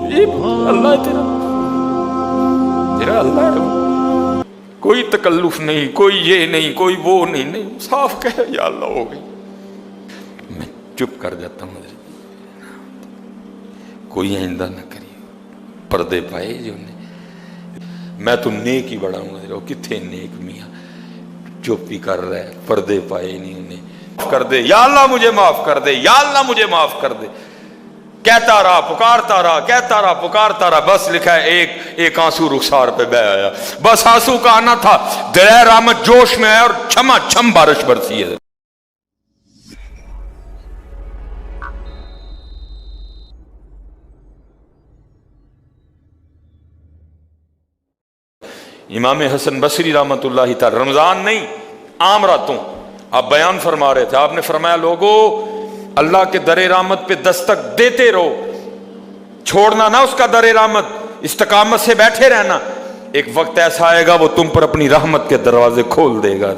یہ اللہ ہے تیرا اللہ ہے، کوئی تکلف نہیں، کوئی یہ نہیں، کوئی وہ نہیں، صاف کہے یا اللہ ہو گئی۔ میں چپ کر جاتا ہوں، کوئی آئندہ نہ کریے، پردے پائے جو نے، میں تو نیک ہی بڑا ہوں، کتنے نیک میاں، چپ ہی کر رہا ہے، پردے پائے نہیں انہیں، معاف کر دے یا اللہ مجھے معاف کر دے، یا اللہ مجھے معاف کر دے، کہتا رہا پکارتا رہا، کہتا رہا پکارتا رہا، بس لکھا ہے ایک آنسو رخسار پہ بہ آیا، بس آنسو کا آنا تھا، درہ رحمت جوش میں آیا اور چھما چھم بارش برسی ہے۔ امام حسن بصری رحمۃ اللہ تعالی، رمضان نہیں عام راتوں آپ بیان فرما رہے تھے، آپ نے فرمایا لوگو اللہ کے در رحمت پہ دستک دیتے رہو، چھوڑنا نہ اس کا در رحمت، استقامت سے بیٹھے رہنا، ایک وقت ایسا آئے گا وہ تم پر اپنی رحمت کے دروازے کھول دے گا۔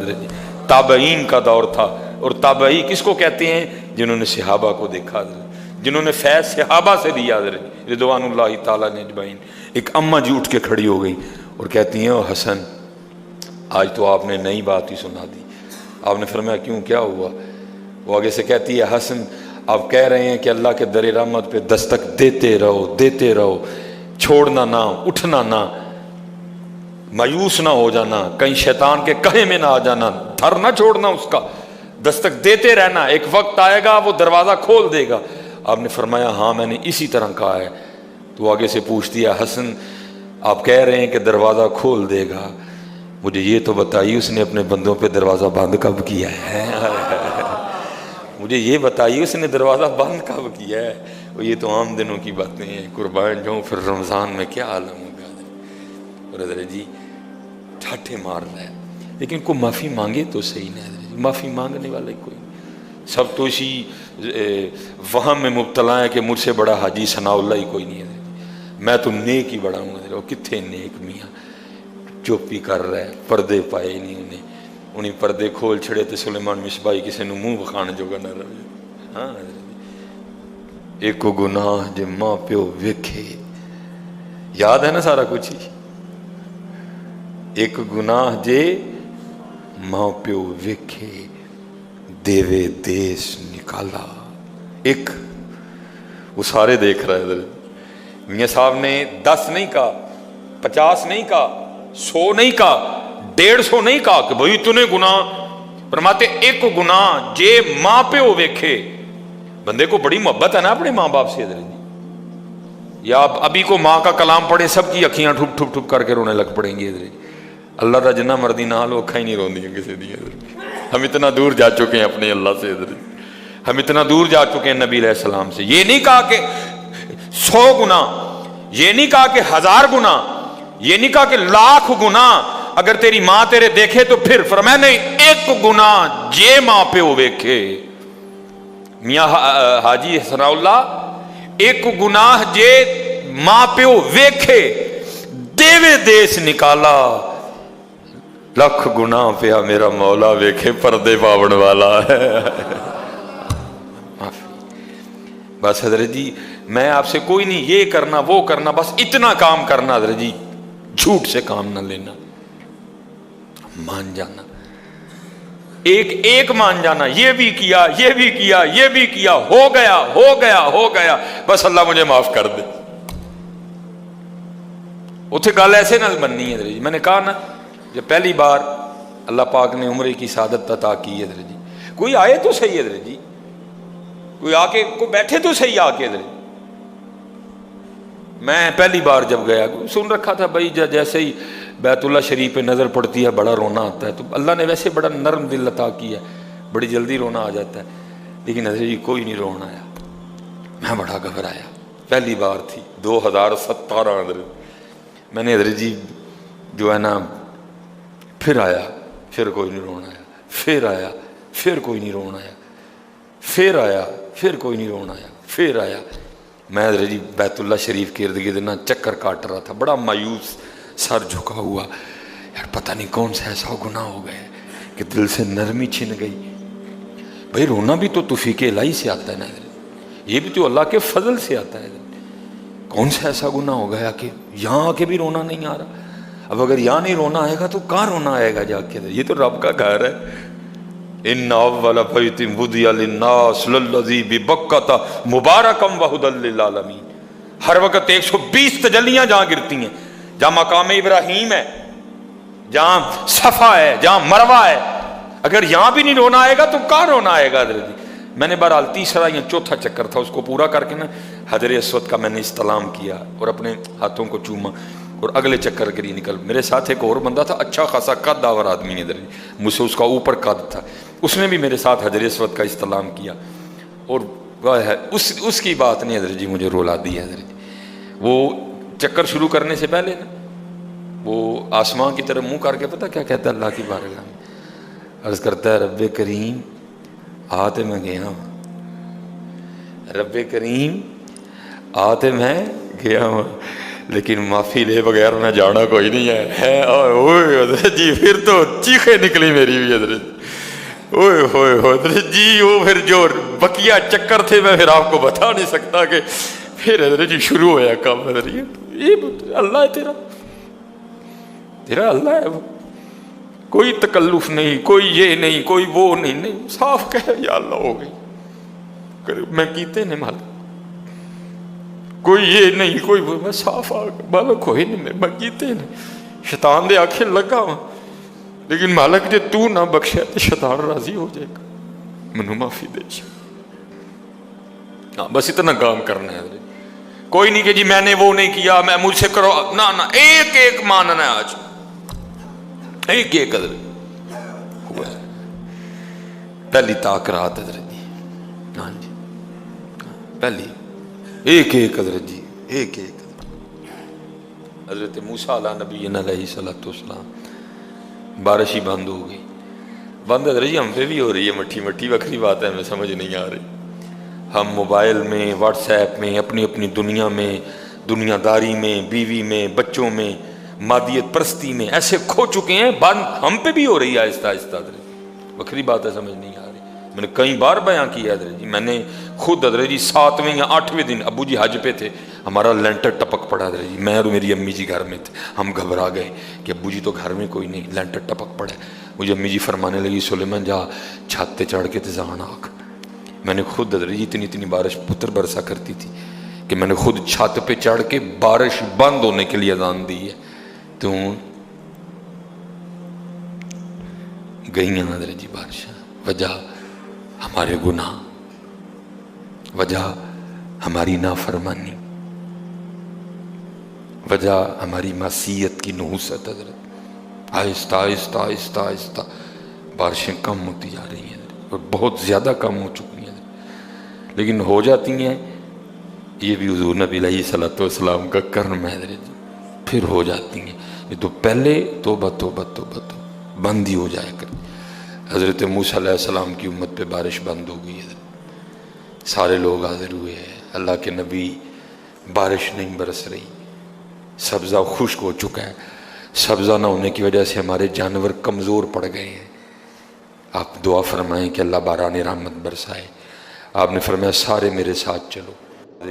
تابعین کا دور تھا، اور تابعی کس کو کہتے ہیں؟ جنہوں نے صحابہ کو دیکھا، جنہوں نے فیض صحابہ سے لیا رضوان اللہ تعالیٰ اجمعین۔ ایک اماں جی اٹھ کے کھڑی ہو گئی اور کہتی ہیں او حسن آج تو آپ نے نئی بات ہی سنا دی۔ آپ نے فرمایا کیوں، کیا ہوا؟ وہ آگے سے کہتی ہے حسن آپ کہہ رہے ہیں کہ اللہ کے در رحمت پہ دستک دیتے رہو، چھوڑنا نہ، اٹھنا نہ، مایوس نہ ہو جانا، کہیں شیطان کے کہے میں نہ آ جانا، دھر نہ چھوڑنا اس کا، دستک دیتے رہنا، ایک وقت آئے گا وہ دروازہ کھول دے گا۔ آپ نے فرمایا ہاں میں نے اسی طرح کہا ہے۔ تو آگے سے پوچھتی ہے حسن آپ کہہ رہے ہیں کہ دروازہ کھول دے گا، مجھے یہ تو بتائیے اس نے اپنے بندوں پہ دروازہ بند کب کیا ہے؟ مجھے یہ بتائیے اس نے دروازہ بند کب کیا ہے؟ وہ یہ تو عام دنوں کی باتیں ہیں، قربان جاؤں پھر رمضان میں کیا عالم ہوگا۔ اور حضرت جی ٹھاٹھے مار رہا ہے، لیکن کوئی معافی مانگے تو صحیح نہ، حضرت جی معافی مانگنے والے کوئی نہیں، سب تو اسی وہم میں مبتلا ہے کہ مجھ سے بڑا حاجی ثناء اللہ ہی کوئی نہیں ہے، میں تو نیک ہی بڑا ہوں۔ حضرت کتنے نیک میاں، چپ ہی کر رہا ہے، پردے پائے نہیں انہیں پردے کھول چھڑے تو سلیمان مصباحی کسی نے منہ بخان جوگا نہ رہے۔ ہاں ایک گناہ جے ماں پیو ویکھے، یاد ہے نا سارا کچھ ہی، ایک گناہ جے ماں پیو ویکھے دیوے دیس نکالا۔ ایک وہ سارے دیکھ رہے حضرت میاں صاحب نے 10 نہیں کہا، 50 نہیں کہا، 100 نہیں کہا، 150 نہیں کہا کہ بھئی تو نے گناہ، فرماتے ایک گناہ جے ماں پہ ہو ویکھے۔ بندے کو بڑی محبت ہے نا اپنے ماں باپ سے حضرت جی، یا ابھی کو ماں کا کلام پڑھے سب کی اکھیاں ٹھپ ٹھپ ٹھپ کر کے رونے لگ پڑیں گی حضرت۔ اللہ دا جنہ مردی نہ لو اکھاں ہی نہیں روندی ہیں کسی دی حضرت۔ ہم اتنا دور جا چکے ہیں اپنے اللہ سے حضرت، ہم اتنا دور جا چکے ہیں نبی علیہ السلام سے۔ یہ نہیں کہا کہ 100 گناہ، یہ نہیں کہا کہ 1000 گناہ، یہ نہیں کہا کہ 1,00,000 گناہ اگر تیری ماں تیرے دیکھے تو پھر، فرمایا نہیں ایک گناہ جے ماں پہ ہو ویکھے۔ میاں حاجی ثناء اللہ ایک گناہ جے ماں پہ ہو ویکھے دیوے دیس نکالا، لکھ گناہ پہ میرا مولا ویکھے پردے پاون والا ہے۔ بس حضرت جی میں آپ سے کوئی نہیں یہ کرنا وہ کرنا، بس اتنا کام کرنا حضرت جی، جھوٹ سے کام نہ لینا، مان جانا، ایک مان جانا، یہ بھی کیا یہ بھی کیا یہ بھی کیا، ہو گیا بس اللہ مجھے معاف کر دے۔ اتھے گل ایسے نہ بننی ہے حضرت جی، میں نے کہا نا جب پہلی بار اللہ پاک نے عمرے کی سعادت عطا کی ہے حضرت جی، کوئی آئے تو صحیح حضرت جی، کوئی آ کے کوئی بیٹھے تو صحیح آ کے حضرت۔ میں پہلی بار جب گیا سن رکھا تھا بھائی جیسے ہی بیت اللہ شریف پہ نظر پڑتی ہے بڑا رونا آتا ہے، تو اللہ نے ویسے بڑا نرم دل عطا کیا ہے، بڑی جلدی رونا آ جاتا ہے، لیکن حضرت جی کوئی نہیں رونا آیا، میں بڑا گھبرایا، پہلی بار تھی 2017 حضرت، میں نے حضرت جی جو ہے نا پھر آیا، پھر کوئی نہیں رونا آیا، پھر آیا، پھر کوئی نہیں رونا آیا، پھر آیا، پھر کوئی نہیں رونا آیا، پھر آیا۔ میں حضرت جی بیت اللہ شریف کے ارد گرد نہ چکر کاٹ رہا تھا، بڑا مایوس، سر جھکا ہوا، یار پتہ نہیں کون سا ایسا گناہ ہو گیا کہ دل سے نرمی چھن گئی۔ بھائی رونا بھی تو توفیق الہی سے آتا ہے نا حضرت، یہ بھی تو اللہ کے فضل سے آتا ہے حضرت، کون سا ایسا گناہ ہو گیا کہ یہاں آ کے بھی رونا نہیں آ رہا؟ اب اگر یہاں نہیں رونا آئے گا تو کہاں رونا آئے گا جا کے؟ یہ تو رب کا گھر ہے. ان اول بیت وضع للناس للذی ببکۃ مبارکا وہدی للعالمین. ہر وقت 120 تجلیاں جہاں گرتی ہیں، جہاں مقام ابراہیم ہے، جہاں صفا ہے، جہاں مروہ ہے. اگر یہاں بھی نہیں رونا آئے گا تو کہاں رونا آئے گا؟ حضرت میں نے بہرحال تیسرا یا چوتھا چکر تھا، اس کو پورا کر کے نا حجر اسود کا میں نے استلام کیا اور اپنے ہاتھوں کو چوما، اور اگلے چکر کے لیے نکل. میرے ساتھ ایک اور بندہ تھا، اچھا خاصا قد داور آدمی ہے، مجھ سے اس کا اوپر قد تھا. اس نے بھی میرے ساتھ حجر اسود کا استلام کیا، اور اس کی بات نہیں حضرت جی مجھے رولا دی ہے. حضرت وہ چکر شروع کرنے سے پہلے نا وہ آسمان کی طرف منہ کر کے پتہ کیا کہتا ہے اللہ کی بارگاہ میں؟ عرض کرتا ہے رب کریم آتے میں گیا ہوں، رب کریم آتے میں گیا ہوں، لیکن معافی لے بغیر میں جانا کوئی نہیں ہے. اوئے حضرت جی پھر تو چیخیں نکلی میری بھی حضرت. اوئے ہوئے حضرت جی وہ پھر جو بقیہ چکر تھے میں پھر آپ کو بتا نہیں سکتا کہ پھر حضرت جی شروع ہویا کام. حضرت یہ اللہ ہے تیرا اللہ ہے، وہ کوئی تکلف نہیں، کوئی یہ نہیں، کوئی وہ نہیں، صاف کہے یا اللہ ہو گئی میں کیتے نے مالک، کوئی یہ نہیں کوئی وہ، میں صاف آ مالک ہوئے نہیں میں کیتے نے. شیطان دے آنکھیں لگا ہوں، لیکن مالک جے تو نہ بخشے تو شیطان راضی ہو جائے گا، منو معافی دے. بس اتنا کام کرنا ہے. کوئی نہیں کہ جی میں نے وہ نہیں کیا میں مجھ سے کرو، نہ ایک ایک ماننا ہے آج، ایک ایک قدر ہوا ہے. پہلی تاکرات حضرت جی، ہاں جی پہلی ایک ایک حضرت جی ایک ایک. حضرت موسیٰ علیہ نبی علیہ الصلوۃ والسلام بارش ہی بند ہو گئی. بند حضرت جی ہم پہ بھی ہو رہی ہے مٹھی مٹھی، وکری بات ہے ہمیں سمجھ نہیں آ رہی. ہم موبائل میں، واٹس ایپ میں، اپنی اپنی دنیا میں، دنیا داری میں، بیوی میں، بچوں میں، مادیت پرستی میں ایسے کھو چکے ہیں. بند ہم پہ بھی ہو رہی ہے آہستہ آہستہ. وکری بات ہے سمجھ نہیں آ رہی. میں نے کئی بار بیان کیا حضرت جی، میں نے خود حضرت جی 7ویں یا 8ویں دن ابو جی حج پہ تھے، ہمارا لینٹر ٹپک پڑا حضرت جی. میں اور میری امی جی گھر میں تھے، ہم گھبرا گئے کہ ابو جی تو گھر میں کوئی نہیں، لینٹر ٹپک پڑا. مجھے امی جی فرمانے لگی سلیمان جا چھت پہ چڑھ کے تزان آکھ. میں نے خود حضرت جی اتنی بارش پتر برسا کرتی تھی کہ میں نے خود چھت پہ چڑھ کے بارش بند ہونے کے لیے اذان دی ہے. تو گئی ہیں حضرت جی بارشاں. وجہ ہمارے گناہ، وجہ ہماری نافرمانی، وجہ ہماری معصیت کی نحوست. حضرت آہستہ آہستہ آہستہ آہستہ بارشیں کم ہوتی جا رہی ہیں اور بہت زیادہ کم ہو چکی ہیں، لیکن ہو جاتی ہیں. یہ بھی حضور نبی علیہ الصلوۃ والسلام کا کرم ہے حضرت جی، پھر ہو جاتی ہیں. یہ تو پہلے توبہ توبہ توبہ توبہ بند ہی ہو جائے کر. حضرت موسیٰ علیہ السلام کی امت پہ بارش بند ہو گئی ہے، سارے لوگ حاضر ہوئے ہیں. اللہ کے نبی بارش نہیں برس رہی، سبزہ خشک ہو چکا ہے. سبزہ نہ ہونے کی وجہ سے ہمارے جانور کمزور پڑ گئے ہیں. آپ دعا فرمائیں کہ اللہ باران رحمت برسائے. آپ نے فرمایا سارے میرے ساتھ چلو.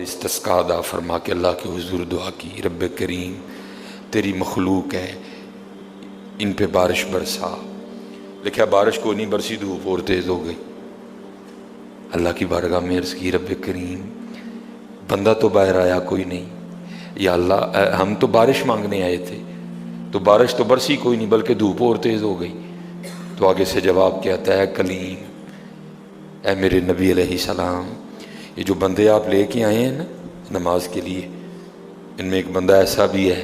استسقاء ادا فرما کے اللہ کے حضور دعا کی، رب کریم تیری مخلوق ہے، ان پہ بارش برسا. لکھا بارش کو نہیں برسی، دھوپ اور تیز ہو گئی. اللہ کی بارگاہ میں عرض کی رب کریم بندہ تو باہر آیا کوئی نہیں، یا اللہ ہم تو بارش مانگنے آئے تھے، تو بارش تو برسی کوئی نہیں بلکہ دھوپ اور تیز ہو گئی. تو آگے سے جواب کیا تھا، اے کلیم، اے میرے نبی علیہ السلام، یہ جو بندے آپ لے کے آئے ہیں نا نماز کے لیے، ان میں ایک بندہ ایسا بھی ہے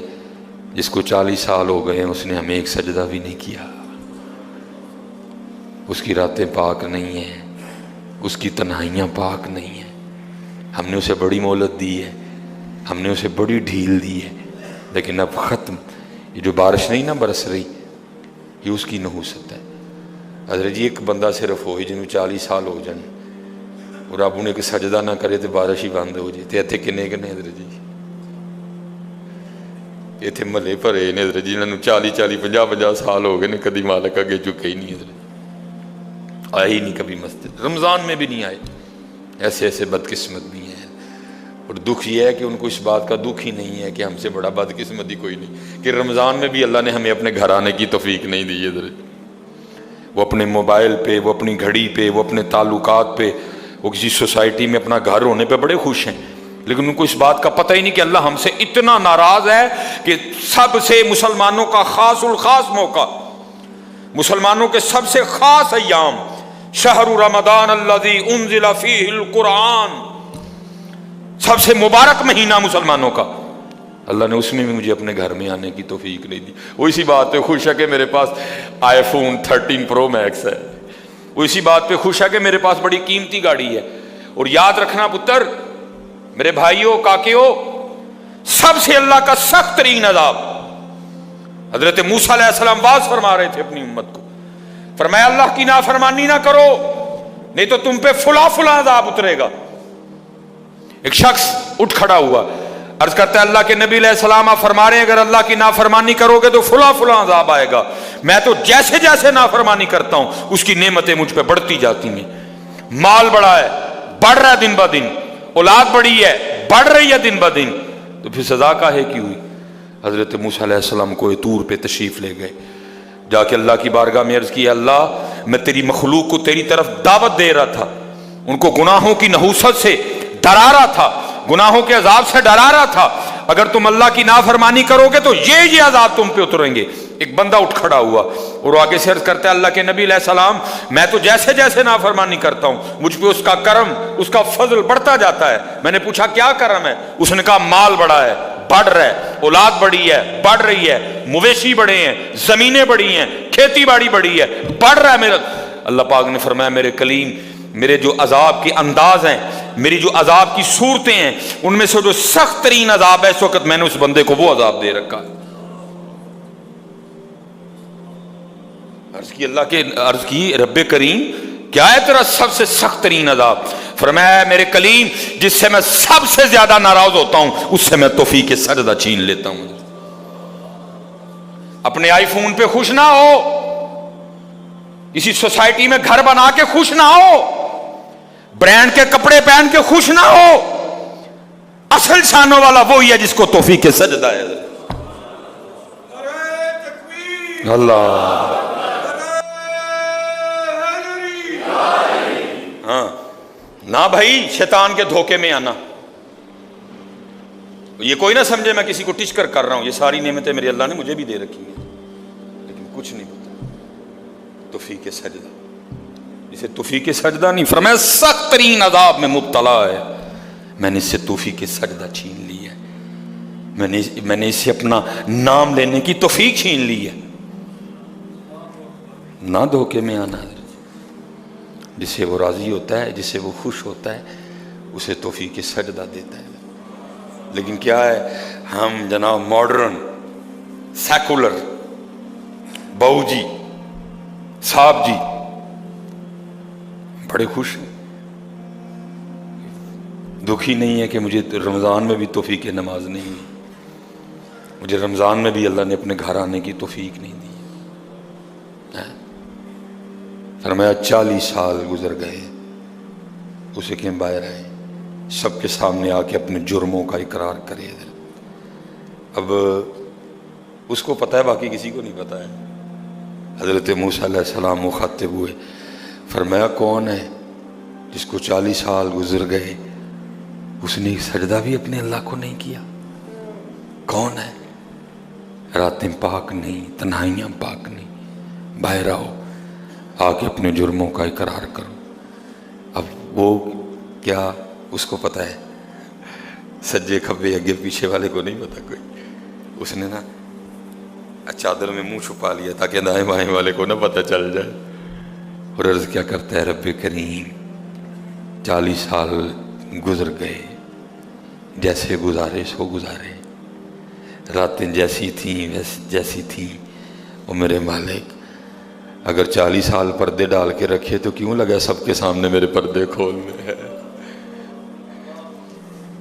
جس کو 40 سال ہو گئے ہیں، اس نے ہمیں ایک سجدہ بھی نہیں کیا. اس کی راتیں پاک نہیں ہیں، اس کی تنہائیاں پاک نہیں ہیں. ہم نے اسے بڑی مہلت دی ہے، ہم نے اسے بڑی ڈھیل دی ہے، لیکن اب ختم. یہ جو بارش نہیں نہ برس رہی، یہ اس کی نحوست ہے. حضرت جی ایک بندہ صرف ہوئی جنہوں 40 سال ہو جائیں اور اب انہیں کہ سجدہ نہ کرے تو بارش ہی بند ہو جائے. اتنے کنے کنے حضرت جی اتنے محلے بھرے نے حضرت جی، انہوں نے 40 50 سال ہو گئے نے، کدی مالک اگے چکے ہی نہیں. حضرت آئے ہی نہیں کبھی مسجد، رمضان میں بھی نہیں آئے. ایسے ایسے بدقسمت بھی ہیں. اور دکھ یہ ہے کہ ان کو اس بات کا دکھ ہی نہیں ہے کہ ہم سے بڑا بدقسمتی کوئی نہیں کہ رمضان میں بھی اللہ نے ہمیں اپنے گھر آنے کی توفیق نہیں دی ہے. وہ اپنے موبائل پہ، وہ اپنی گھڑی پہ، وہ اپنے تعلقات پہ، وہ کسی سوسائٹی میں اپنا گھر ہونے پہ بڑے خوش ہیں، لیکن ان کو اس بات کا پتہ ہی نہیں کہ اللہ ہم سے اتنا ناراض ہے کہ سب سے مسلمانوں کا خاص الخاص موقع، مسلمانوں کے سب سے خاص ایام، شہر رمضان الذی انزل فیہ القرآن، سب سے مبارک مہینہ مسلمانوں کا، اللہ نے اس میں بھی مجھے اپنے گھر میں آنے کی توفیق نہیں دی. وہ اسی بات پہ خوش ہے کہ میرے پاس آئی فون 13 پرو میکس ہے، وہ اسی بات پہ خوش ہے کہ میرے پاس بڑی قیمتی گاڑی ہے. اور یاد رکھنا پتر، میرے بھائیوں، کاکیوں، سب سے اللہ کا سخت ترین عذاب، حضرت موسیٰ علیہ السلام واز فرما رہے تھے اپنی امت کو، فرمایا اللہ کی نافرمانی نہ کرو نہیں تو تم پہ فلاں فلاں عذاب اترے گا. ایک شخص اٹھ کھڑا ہوا، عرض کرتا ہے اللہ کے نبی علیہ السلام آپ فرما رہے ہیں اگر اللہ کی نافرمانی کرو گے تو فلاں فلاں عذاب آئے گا، میں تو جیسے جیسے نافرمانی کرتا ہوں اس کی نعمتیں مجھ پہ بڑھتی جاتی ہیں، مال بڑا ہے، بڑھ رہا ہے دن بہ دن، اولاد بڑی ہے، بڑھ رہی ہے دن بہ دن، تو پھر سزا کاہے کی ہوئی؟ حضرت موسیٰ علیہ السلام کو طور پہ تشریف لے گئے، جا کے اللہ کی بارگاہ میں عرض کیا اللہ میں تیری مخلوق کو تیری طرف دعوت دے رہا تھا، ان کو گناہوں کی نحوست سے ڈرا رہا تھا، گناہوں کے عذاب سے ڈرا رہا تھا، اگر تم اللہ کی نافرمانی کرو گے تو یہ عذاب تم پہ اتریں گے. ایک بندہ اٹھ کھڑا ہوا اور وہ آگے سے عرض کرتا ہے اللہ کے نبی علیہ السلام میں تو جیسے جیسے نافرمانی کرتا ہوں مجھ پہ اس کا کرم، اس کا فضل بڑھتا جاتا ہے. میں نے پوچھا کیا کرم ہے؟ اس نے کہا مال بڑا ہے، بڑھ رہا ہے، اولاد بڑی ہے، بڑھ رہی ہے، مویشی بڑے ہیں، زمینیں بڑی ہیں، کھیتی باڑی بڑی ہے، بڑھ رہا ہے میرا. اللہ پاک نے فرمایا میرے کلیم، میرے جو عذاب کے انداز ہیں، میری جو عذاب کی صورتیں ہیں، ان میں سے جو سخت ترین عذاب ہے اس وقت میں نے اس بندے کو وہ عذاب دے رکھا ہے. عرض کی رب کریم کیا ہے تیرا سب سے سخت ترین عذاب؟ فرمایا میرے کلیم جس سے میں سب سے زیادہ ناراض ہوتا ہوں اس سے میں توفیق سجدہ چھین لیتا ہوں. اپنے آئی فون پہ خوش نہ ہو، کسی سوسائٹی میں گھر بنا کے خوش نہ ہو، برانڈ کے کپڑے پہن کے خوش نہ ہو، اصل شانوں والا وہی ہے جس کو توفیق سجدہ ہے. اللہ ہاں نہ بھائی شیطان کے دھوکے میں آنا. یہ کوئی نہ سمجھے میں کسی کو ٹچ کر رہا ہوں، یہ ساری نعمتیں میرے اللہ نے مجھے بھی دے رکھی ہیں، لیکن کچھ نہیں پتا. توفیق سجدہ، اسے توفیق سجدہ نہیں فرمایا سخت ترین عذاب میں مبتلا ہے، میں نے اس سے توفیق سجدہ چھین لی ہے، میں نے اس سے اپنا نام لینے کی توفیق چھین لی ہے. نہ دھوکے میں آنا، جس سے وہ راضی ہوتا ہے، جس سے وہ خوش ہوتا ہے اسے توفیق سجدہ دیتا ہے. لیکن کیا ہے، ہم جناب ماڈرن سیکولر بہو جی صاحب جی بڑے خوش ہیں، دکھی نہیں ہے کہ مجھے رمضان میں بھی توفیق نماز نہیں ہوئی، مجھے رمضان میں بھی اللہ نے اپنے گھر آنے کی توفیق نہیں دی. فرمایا 40 سال گزر گئے، اسے کہ باہر آئے سب کے سامنے آ کے اپنے جرموں کا اقرار کرے. اب اس کو پتہ ہے، باقی کسی کو نہیں پتہ ہے. حضرت موسیٰ علیہ السلام مخاطب ہوئے، فرمایا کون ہے جس کو 40 سال گزر گئے اس نے سجدہ بھی اپنے اللہ کو نہیں کیا؟ کون ہے؟ راتیں پاک نہیں، تنہائیاں پاک نہیں، باہر آؤ، آ کے اپنے جرموں کا اقرار کرو. اب وہ کیا اس کو پتہ ہے؟ سجے کھبے اگے پیچھے والے کو نہیں پتا کوئی. اس نے نا چادر میں منہ چھپا لیا تاکہ دائیں بائیں والے کو نہ پتہ چل جائے. اور عرض کیا کرتا ہے رب کریم 40 سال گزر گئے، جیسے گزارے سو گزارے، راتیں جیسی تھیں جیسی تھیں. وہ میرے مالک اگر 40 سال پردے ڈال کے رکھے تو کیوں لگا سب کے سامنے میرے پردے کھولنے ہیں؟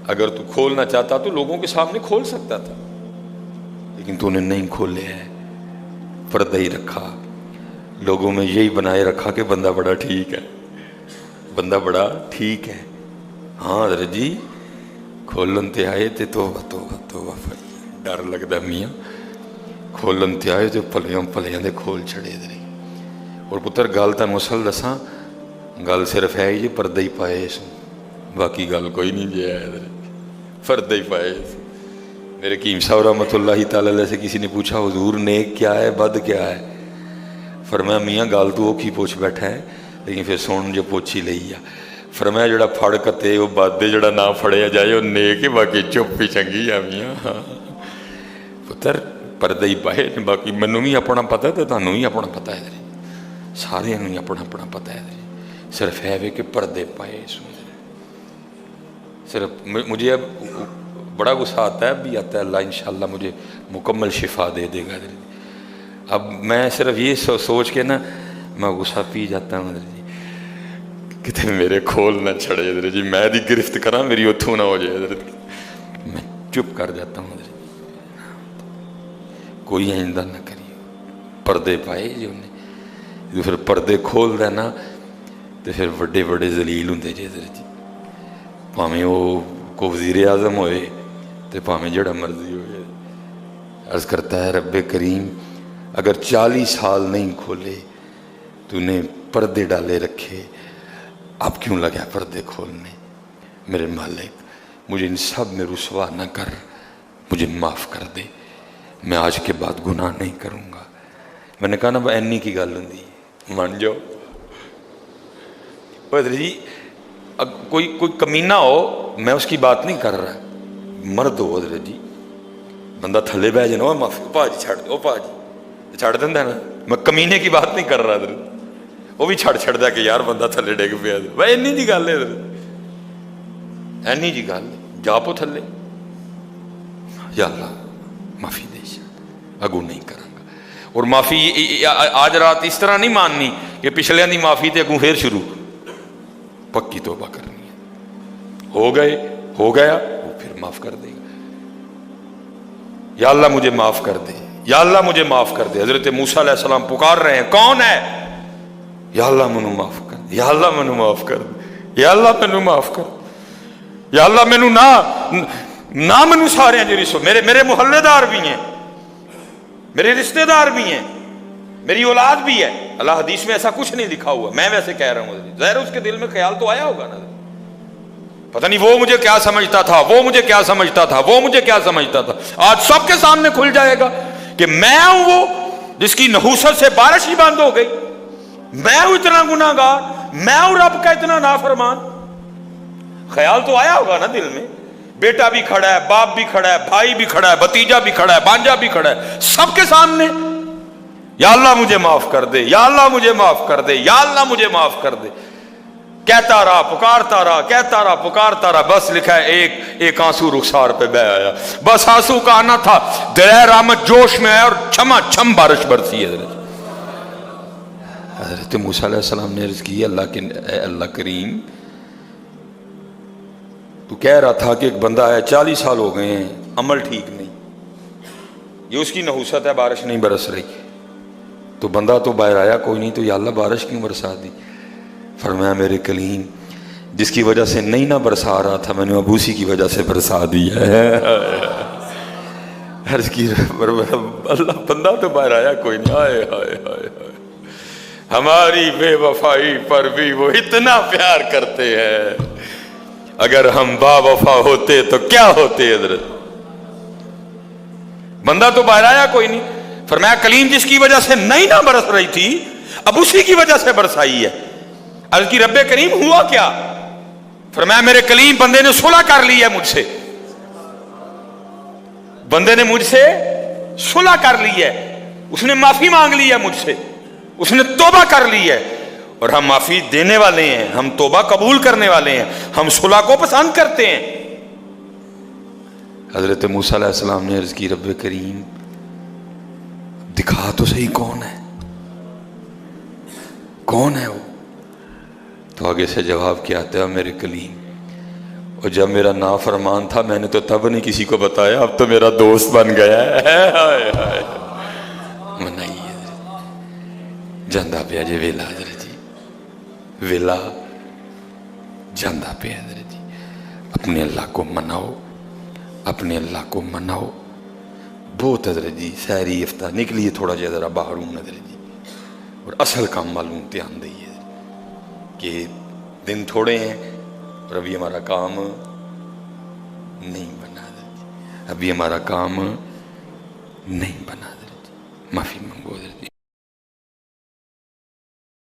اگر تو کھولنا چاہتا تو لوگوں کے سامنے کھول سکتا تھا، لیکن تو نے نہیں کھولے ہیں، پردہ ہی رکھا. لوگوں میں یہی بنائے رکھا کہ بندہ بڑا ٹھیک ہے، بندہ بڑا ٹھیک ہے. ہاں حضرت جی کھولن تے آئے تے توبہ توبہ توبہ ڈر لگتا میاں کھولن تے آئے تے پلیاں دے کھول چھڑے دے اور پتر گل تانوں اصل دساں گل صرف ہے جی پردہ ہی پائے سو باقی گل کوئی نہیں جی ہے پردہ ہی پائے سو میرے حکیم صاحب رحمۃ اللہ تعالی علیہ سے کسی نے پوچھا حضور نیک کیا ہے بد کیا ہے فرمایا میاں گل تو وہ کی پوچھ بیٹھا ہے لیکن پھر سن جو پوچھی لئی آ فرمایا جڑا پھڑ کتے وہ بد ہے جڑا نہ پھڑیا جائے وہ نیک ہے باقی چپ ہی چنگی آ میاں پتر پردہ ہی پائے باقی مینوں بھی اپنا پتہ ہے تانوں بھی اپنا پتہ ہے سارے ہی اپنا اپنا پتہ ہے صرف ہے کہ پردے پائے صرف مجھے اب بڑا غصہ آتا ہے اب بھی آتا ہے اللہ انشاءاللہ مجھے مکمل شفا دے دے گا اب میں صرف یہ سوچ کے نا میں غصہ پی جاتا ہوں جی کتنے میرے کھول نہ چھڑے جی میں دی گرفت کرا میری اتھوں نہ ہو جائے میں چپ کر جاتا ہوں کوئی آئندہ نہ کری پردے پائے جی انہیں جو پھر پردے کھول دے نا تو پھر بڑے بڑے ذلیل ہوں جی پاویں وہ کو وزیر اعظم ہوئے تو پاویں جڑا مرضی ہوئے عرض کرتا ہے رب کریم اگر 40 سال نہیں کھولے تو نے پردے ڈالے رکھے اب کیوں لگا پردے کھولنے میرے مالک مجھے ان سب میں رسوا نہ کر مجھے معاف کر دے میں آج کے بعد گناہ نہیں کروں گا میں نے کہا نا اینی کی گل ہوں مان جاؤ جی کوئی کمینہ ہو میں اس کی بات نہیں کر رہا مرد ہو حضرت جی بندہ تھلے بہ جانا معافی پا جی چھڑ دو پا جی چھڑ دینا نا میں کمینے کی بات نہیں کر رہا حضرت وہ بھی چھڑ دیا کہ یار بندہ تھلے ڈگ پیا بھائی اینی جی گل ہے حضرت اینی جی گل جا پو تھلے یا اللہ معافی دے اگو نہیں کروں گا اور معافی آج رات اس طرح نہیں ماننی کہ پچھلے دی معافی تے اگوں پھر شروع پکی توبہ کرنی ہے ہو گیا وہ پھر معاف کر دے گا یا اللہ مجھے معاف کر دے یا اللہ مجھے معاف کر دے حضرت موسیٰ علیہ السلام پکار رہے ہیں کون ہے یا اللہ مینوں معاف کر دے یا اللہ مینوں معاف کر دے یا اللہ مینوں معاف کر دے یا اللہ مینوں نہ مینوں سارے جو رسو میرے محلے دار بھی ہیں میرے رشتہ دار بھی ہیں میری اولاد بھی ہے اللہ حدیث میں ایسا کچھ نہیں لکھا ہوا میں ویسے کہہ رہا ہوں ظاہر اس کے دل میں خیال تو آیا ہوگا نا پتہ نہیں وہ مجھے کیا سمجھتا تھا وہ مجھے کیا سمجھتا تھا وہ مجھے کیا سمجھتا تھا آج سب کے سامنے کھل جائے گا کہ میں ہوں وہ جس کی نحوست سے بارش ہی بند ہو گئی میں ہوں اتنا گناہ گار میں ہوں رب کا اتنا نافرمان خیال تو آیا ہوگا نا دل میں بیٹا بھی کھڑا ہے باپ بھی کھڑا ہے بھائی بھی کھڑا ہے بھتیجا بھی کھڑا ہے بانجا بھی کھڑا ہے سب کے سامنے یا اللہ مجھے معاف کر دے یا اللہ مجھے معاف کر دے یا اللہ مجھے معاف کر دے کہتا رہا پکارتا رہا کہتا رہا پکارتا رہا بس لکھا ہے ایک آنسو رخسار پہ بہ آیا بس آنسو کا آنا تھا درہ رحمت جوش میں آیا اور چھما چھم بارش برسی ہے حضرت موسیٰ علیہ السلام نے عرض کی اللہ کریم تو کہہ رہا تھا کہ ایک بندہ ہے 40 سال ہو گئے ہیں عمل ٹھیک نہیں یہ اس کی نحوست ہے بارش نہیں برس رہی تو بندہ تو باہر آیا کوئی نہیں تو یا اللہ بارش کیوں برسا دی فرمایا میرے کلیم جس کی وجہ سے نہیں نہ برسا رہا تھا میں نے اب اسی کی وجہ سے برسا دی ہے عرض کی اللہ بندہ تو باہر آیا کوئی نہیں ہائے ہائے ہائے ہماری بے وفائی پر بھی وہ اتنا پیار کرتے ہیں اگر ہم با وفا ہوتے تو کیا ہوتے حضرت بندہ تو باہر آیا کوئی نہیں فرمایا کلیم جس کی وجہ سے نہیں نہ برس رہی تھی اب اسی کی وجہ سے برسائی ہے عرض کی رب کریم ہوا کیا فرمایا میرے کلیم بندے نے صلح کر لی ہے مجھ سے بندے نے مجھ سے صلح کر لی ہے اس نے معافی مانگ لی ہے مجھ سے اس نے توبہ کر لی ہے اور ہم معافی دینے والے ہیں ہم توبہ قبول کرنے والے ہیں ہم صلح کو پسند کرتے ہیں حضرت موسیٰ علیہ السلام نے عرض کی رب کریم دکھا تو صحیح کون ہے وہ تو آگے سے جواب کیا آتا ہے میرے کلیم اور جب میرا نافرمان تھا میں نے تو تب نہیں کسی کو بتایا اب تو میرا دوست بن گیا ہے منائیے جاندہ پہ جی ویلا حضرت جی ویلا جاندہ پہ حضرت جی اپنے اللہ کو مناؤ اپنے اللہ کو مناؤ. بہت حضرت جی سحری افطار نکلیے تھوڑا جہا ذرا باہر ہوں حضرت جی, اور اصل کام معلوم دھیان دئیے کہ دن تھوڑے ہیں اور ابھی ہمارا کام نہیں بنا حضرت جی, ابھی ہمارا کام نہیں بنا حضرت جی. معافی منگو حضرت جی.